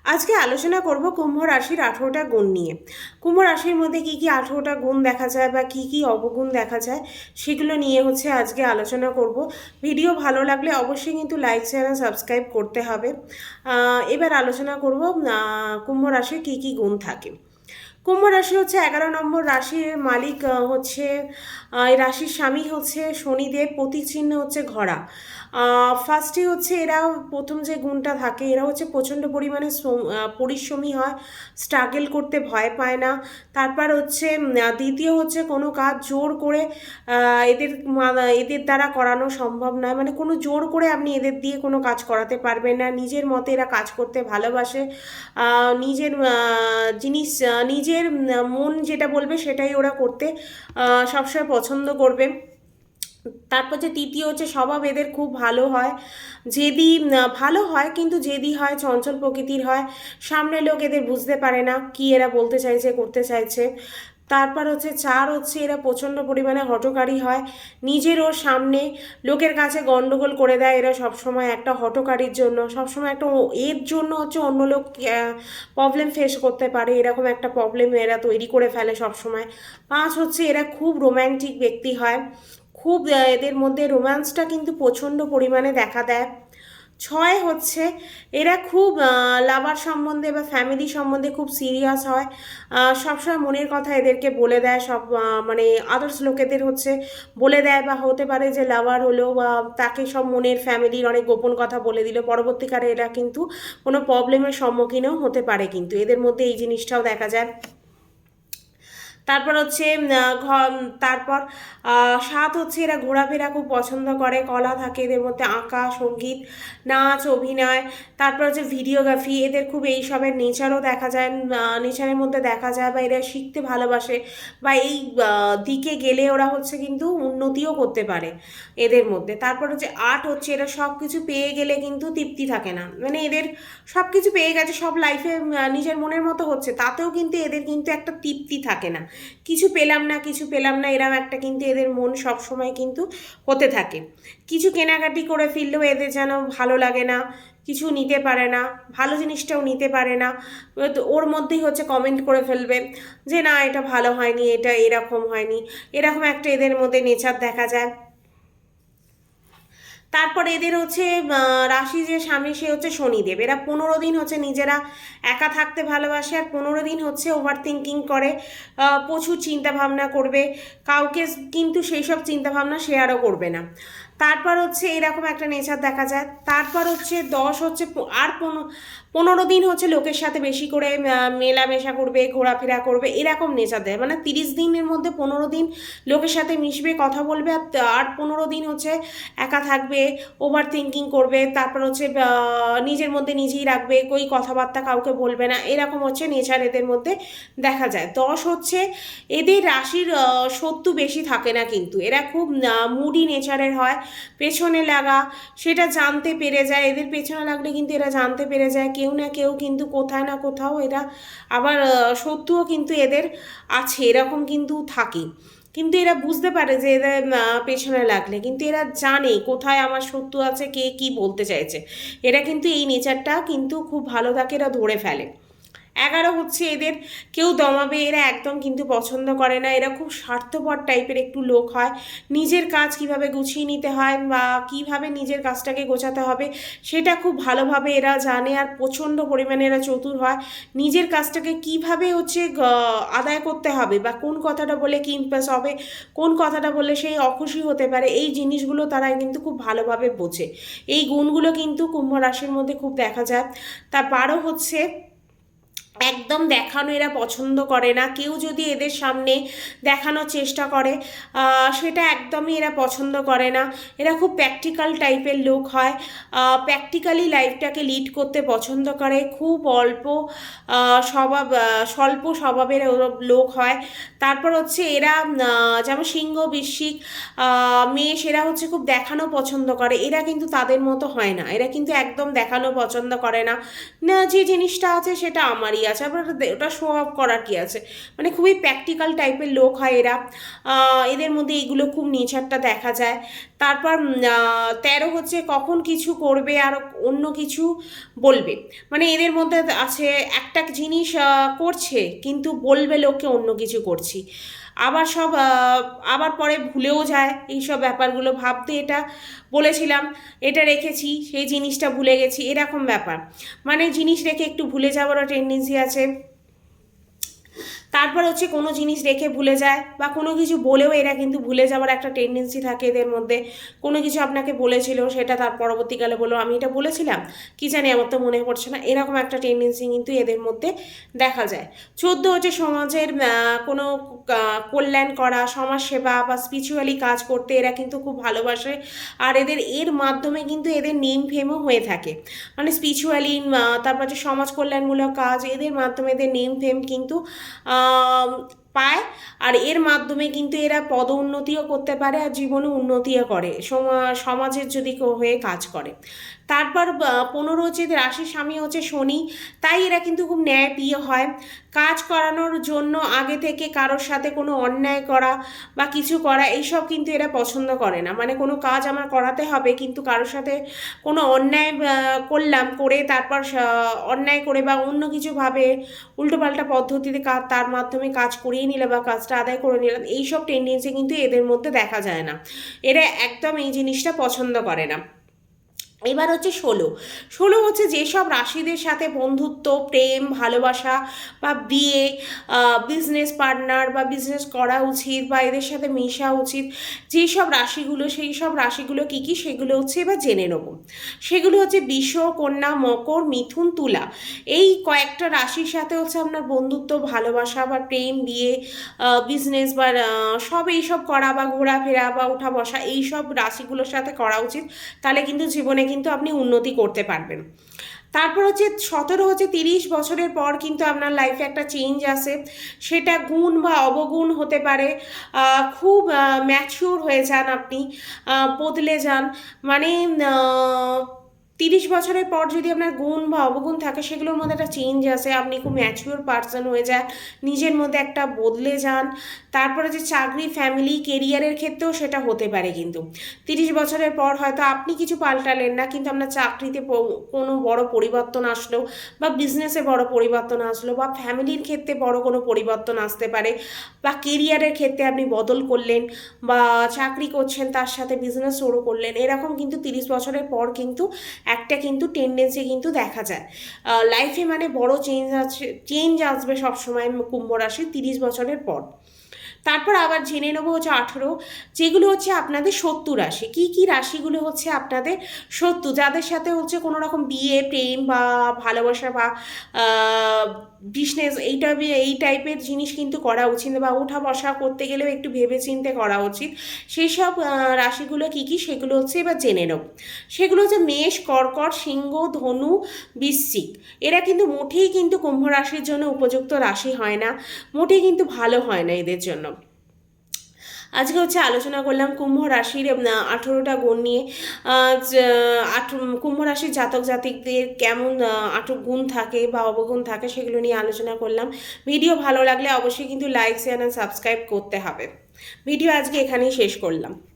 আজকে আলোচনা করব কুম্ভ রাশির 18টা গুণ নিয়ে। কুম্ভ রাশির মধ্যে কি কি 18টা গুণ দেখা যায় বা কি কি অবগুণ দেখা যায় সেগুলো নিয়ে আজকে আলোচনা করব। ভিডিও ভালো লাগলে অবশ্যই কিন্তু লাইক শেয়ার আর সাবস্ক্রাইব করতে হবে। এবার আলোচনা করব কুম্ভ রাশির কি কি গুণ থাকে। কুম্ভ রাশি হচ্ছে 11 নম্বর রাশির মালিক, এই রাশির স্বামী হচ্ছে শনিদেব, প্রতীক চিহ্ন হচ্ছে ঘোড়া। ফার্স্টে এরা প্রথম যে গুণটা থাকে, এরা প্রচণ্ড পরিমাণে পরিশ্রমী হয়, স্ট্রাগল করতে ভয় পায় না। তারপর দ্বিতীয় কোনো কাজ জোর করে এদের দ্বারা করানো সম্ভব নয়, মানে কোনো জোর করে আপনি এদের দিয়ে কোনো কাজ করাতে পারবেন না। নিজের মতে এরা কাজ করতে ভালোবাসে। নিজের জিনিস, নিজের মন যেটা বলবে সেটাই ওরা করতে সবসময় পছন্দ করবে। তারপর তৃতীয় স্বভাব এদের খুব ভালো হয়, জেদি ভালো হয়, কিন্তু জেদি হয়, চঞ্চল প্রকৃতির হয়। সামনের লোক এদের বুঝতে পারে না কি এরা বলতে চাইছে, করতে চাইছে। তারপর চার এরা প্রচণ্ড পরিমাণে হঠকারী হয়, নিজেরও সামনে লোকের কাছে গন্ডগোল করে দেয়। এরা সবসময় একটা হঠকারীর জন্য, সবসময় একটা এর জন্য অন্য লোক প্রবলেম ফেস করতে পারে, এরকম একটা প্রবলেম এরা তৈরি করে ফেলে সবসময়। পাঁচ এরা খুব রোম্যান্টিক ব্যক্তি হয়, খুব এদের মধ্যে রোম্যান্সটা কিন্তু প্রচণ্ড পরিমাণে দেখা দেয়। ছয় এরা খুব লাভার সম্বন্ধে বা ফ্যামিলি সম্বন্ধে খুব সিরিয়াস হয়, সবসময় মনের কথা এদেরকে বলে দেয়, সব মানে আদার্স লোকেদের বলে দেয়, বা হতে পারে যে লাভার হলো বা তাকে সব মনের ফ্যামিলির অনেক গোপন কথা বলে দিল, পরবর্তীকালে এরা কিন্তু কোনো প্রবলেমের সম্মুখীনও হতে পারে, কিন্তু এদের মধ্যে এই জিনিসটাও দেখা যায়। তারপর তারপর সাত এরা ঘোরাফেরা খুব পছন্দ করে, কলা থাকে এদের মধ্যে, আঁকা, সঙ্গীত, নাচ, অভিনয়। তারপর ভিডিওগ্রাফি, এদের খুব এইসবের নেচারও দেখা যায়, নেচারের মধ্যে দেখা যায়, বা এরা শিখতে ভালোবাসে, বা এই দিকে গেলে ওরা কিন্তু উন্নতিও করতে পারে এদের মধ্যে। তারপর আট এরা সব কিছু পেয়ে গেলে কিন্তু তৃপ্তি থাকে না, মানে এদের সব কিছু পেয়ে গেছে, সব লাইফে নিজের মনের মতো হচ্ছে, তাতেও কিন্তু এদের কিন্তু একটা তৃপ্তি থাকে না, কিছু পেলাম না, কিছু পেলাম না, এরম একটা কিন্তু এদের মন সব সময় কিন্তু হতে থাকে। কিছু কেনাকাটি করে ফিরলেও এদের যেন ভালো লাগে না, কিছু নিতে পারে না, ভালো জিনিসটাও নিতে পারে না, তো ওর মধ্যেই কমেন্ট করে ফেলবে যে না এটা ভালো হয়নি, এটা এরকম হয়নি, এরকম একটা এদের মধ্যে নেচার দেখা যায়। তারপর এদের রাশি যে স্বামী সে শনিদেব, এরা 15 দিন নিজেরা একা থাকতে ভালোবাসে, আর 15 দিন ওভার থিঙ্কিং করে, প্রচুর চিন্তা ভাবনা করবে, কাউকে কিন্তু সেই সব চিন্তাভাবনা শেয়ারও করবে না। তারপর এরকম একটা নেচার দেখা যায়। তারপর 10 আর 15 দিন লোকের সাথে বেশি করে মেলামেশা করবে, ঘোরাফেরা করবে, এরকম নেচার দেয়, মানে 30 দিনের মধ্যে 15 দিন লোকের সাথে মিশবে, কথা বলবে, আর 15 দিন একা থাকবে, ওভার থিঙ্কিং করবে। তারপর নিজের মধ্যে নিজেই রাখবে, কই কথাবার্তা কাউকে বলবে না, এরকম নেচার এদের মধ্যে দেখা যায়। 10 এদের রাশির শত্রু বেশি থাকে না, কিন্তু এরা খুব মুডি নেচারের হয়, পেছনে লাগা সেটা জানতে পেরে যায়, এদের পেছনে লাগলে কিন্তু এরা জানতে পেরে যায় কেউ না কেউ কিন্তু কোথায় না কোথাও এরা আবার শত্রুও কিন্তু এদের আছে, এরকম কিন্তু থাকে, কিন্তু এরা বুঝতে পারে যে এদের পেছনে লাগলে কিন্তু এরা জানে কোথায় আমার শত্রু আছে, কে কি বলতে চাইছে, এরা কিন্তু এই নেচারটা কিন্তু খুব ভালো থাকে, এরা ধরে ফেলে। 11 এদের কেউ দমাবে এরা একদম কিন্তু পছন্দ করে না, এরা খুব স্বার্থপর টাইপের একটু লোক হয়, নিজের কাজ কিভাবে গুছিয়ে নিতে হয় বা কিভাবে নিজের কাজটাকে গোছাতে হবে সেটা খুব ভালোভাবে এরা জানে, আর প্রচণ্ড পরিমাণে এরা চতুর হয়, নিজের কাজটাকে কিভাবে আদায় করতে হবে, বা কোন কথাটা বলে কি ইমপ্রেস হবে, কোন কথাটা বললে সেই অখুশি হতে পারে, এই জিনিসগুলো তারা কিন্তু খুব ভালোভাবে বোঝে। এই গুণগুলো কিন্তু কুম্ভ রাশির মধ্যে খুব দেখা যায়। তা 12 একদম দেখানো এরা পছন্দ করে না, কেউ যদি এদের সামনে দেখানোর চেষ্টা করে সেটা একদমই এরা পছন্দ করে না, এরা খুব প্র্যাকটিক্যাল টাইপের লোক হয়, প্র্যাকটিক্যালি লাইফটাকে লিড করতে পছন্দ করে, খুব স্বল্প স্বভাবের লোক হয়। তারপর এরা যেমন সিংহ, বৃশ্চিক, মেষ, এরা খুব দেখানো পছন্দ করে, এরা কিন্তু তাদের মতো হয় না, এরা কিন্তু একদম দেখানো পছন্দ করে না, না যে জিনিসটা আছে সেটা আমারই, বাড়ি আছে, আবার ওটা শো অফ করার কি আছে, মানে খুবই প্র্যাকটিক্যাল টাইপের লোক হয় এরা। এদের মধ্যে এইগুলো খুব নেচারটা দেখা যায়। তারপর 13 হচ্ছে কখন কিছু করবে আর অন্য কিছু বলবে, মানে এদের মধ্যে আছে একটা জিনিস করছে কিন্তু বলবে লোককে অন্য কিছু করছি, আবার আবার পরে ভুলেও যায় এইসব ব্যাপারগুলো, ভাবতে এটা বলেছিলাম, এটা রেখেছি, সেই জিনিসটা ভুলে গেছি, এরকম ব্যাপার, মানে জিনিস রেখে একটু ভুলে যাওয়ারও টেন্ডেন্সি আছে। তারপর হচ্ছে কোনো জিনিস রেখে ভুলে যায়, বা কোনো কিছু বলেও এরা কিন্তু ভুলে যাওয়ার একটা টেন্ডেন্সি থাকে এদের মধ্যে। কোনো কিছু আপনাকে বলেছিল, সেটা তার পরবর্তীকালে বলো আমি এটা বলেছিলাম, কি জানি আমার তো মনে পড়ছে না, এরকম একটা টেন্ডেন্সি কিন্তু এদের মধ্যে দেখা যায়। 14 হচ্ছে সমাজের কোনো কল্যাণ করা, সমাজসেবা বা স্পিরিচুয়ালি কাজ করতে এরা কিন্তু খুব ভালোবাসে, আর এর মাধ্যমে কিন্তু এদের নেম ফেমও হয়ে থাকে, মানে স্পিরিচুয়ালি, তারপর হচ্ছে সমাজ কল্যাণমূলক কাজ, এদের মাধ্যমে এদের নেম ফেম কিন্তু পায়, আর এর মাধ্যমে কিন্তু এরা পদ উন্নতিও করতে পারে আর জীবনে উন্নতিও করে, সমাজের যদি কেউ হয়ে কাজ করে। তারপর 15 হচ্ছে রাশির স্বামী হচ্ছে শনি, তাই এরা কিন্তু খুব ন্যায়প্রিয় হয়। কাজ করানোর জন্য আগে থেকে কারোর সাথে কোনো অন্যায় করা বা কিছু করা এইসব কিন্তু এরা পছন্দ করে না, মানে কোনো কাজ আমার করাতে হবে কিন্তু কারোর সাথে কোনো অন্যায় করলাম, করে তারপর অন্যায় করে বা অন্য কিছুভাবে উল্টোপাল্টা পদ্ধতিতে তার মাধ্যমে কাজ করিয়ে নিলে বা কাজটা আদায় করে নিলাম, এইসব টেন্ডেন্সি কিন্তু এদের মধ্যে দেখা যায় না, এরা একদম এই জিনিসটা পছন্দ করে না। এবার হচ্ছে 16 হচ্ছে যেসব রাশিদের সাথে বন্ধুত্ব, প্রেম, ভালোবাসা বা বিয়ে, বিজনেস পার্টনার বা বিজনেস করা উচিত বা এদের সাথে মেশা উচিত, যেসব রাশিগুলো, সেই সব রাশিগুলো কী কী সেগুলো হচ্ছে এবার জেনে নেব। সেগুলো হচ্ছে বৃষ, কন্যা, মকর, মিথুন, তুলা, এই কয়েকটা রাশির সাথে হচ্ছে আপনার বন্ধুত্ব, ভালোবাসা বা প্রেম, বিয়ে, বিজনেস বা সব এইসব করা বা ঘোরাফেরা বা উঠা বসা এইসব রাশিগুলোর সাথে করা উচিত, তাহলে কিন্তু জীবনে কিন্তু আপনি উন্নতি করতে পারবেন। তারপর হচ্ছে 17 হচ্ছে 30 বছরের পর কিন্তু আপনার লাইফে একটা চেঞ্জ আসে, সেটা গুণ বা অবগুণ হতে পারে, খুব ম্যাচিওর হয়ে যান আপনি, বদলে যান, মানে 30 বছরের পর যদি আপনার গুণ বা অবগুণ থাকে সেগুলোর মধ্যে একটা চেঞ্জ আসে, আপনি খুব ম্যাচিওর পার্সন হয়ে যান, নিজের মধ্যে একটা বদলে যান। তারপরে যে চাকরি, ফ্যামিলি, কেরিয়ারের ক্ষেত্রেও সেটা হতে পারে, কিন্তু 30 বছরের পর হয়তো আপনি কিছু পাল্টালেন না কিন্তু আপনার চাকরিতে কোনো বড় পরিবর্তন আসলো, বা বিজনেসে বড় পরিবর্তন আসলো, বা ফ্যামিলির ক্ষেত্রে বড় কোনো পরিবর্তন আসতে পারে, বা কেরিয়ারের ক্ষেত্রে আপনি বদল করলেন, বা চাকরি করছেন তার সাথে বিজনেস শুরু করলেন, এরকম কিন্তু 30 বছরের পর কিন্তু একটা কিন্তু টেন্ডেন্সি কিন্তু দেখা যায় লাইফে, মানে বড় চেঞ্জ আসবে সবসময় কুম্ভ রাশি 30 বছরের পর। তারপর আবার জেনে নেবো হচ্ছে 18, যেগুলো হচ্ছে আপনাদের শত্রু রাশি, কী কী রাশিগুলো হচ্ছে আপনাদের শত্রু, যাদের সাথে হচ্ছে কোনো রকম বিয়ে, প্রেম বা ভালোবাসা বা বিজনেস এই টাইপের জিনিস কিন্তু করা উচিত, বা ওঠা বসা করতে গেলেও একটু ভেবেচিন্তে করা উচিত। সেই সব রাশিগুলো কী কী সেগুলো হচ্ছে এবার জেনে নেব। সেগুলো হচ্ছে মেষ, কর্কট, সিংহ, ধনু, বৃশ্চিক, এরা কিন্তু মোটেই কিন্তু কুম্ভ রাশির জন্য উপযুক্ত রাশি হয় না, মোটেই কিন্তু ভালো হয় না এদের জন্য। আজকে হচ্ছে আলোচনা করলাম কুম্ভ রাশির 18টা গুণ নিয়ে, কুম্ভ রাশির জাতক জাতিকদের কেমন গুণ থাকে বা অবগুণ থাকে সেগুলো নিয়ে আলোচনা করলাম। ভিডিও ভালো লাগলে অবশ্যই কিন্তু লাইক, শেয়ার অ্যান্ড সাবস্ক্রাইব করতে হবে। ভিডিও আজকে এখানেই শেষ করলাম।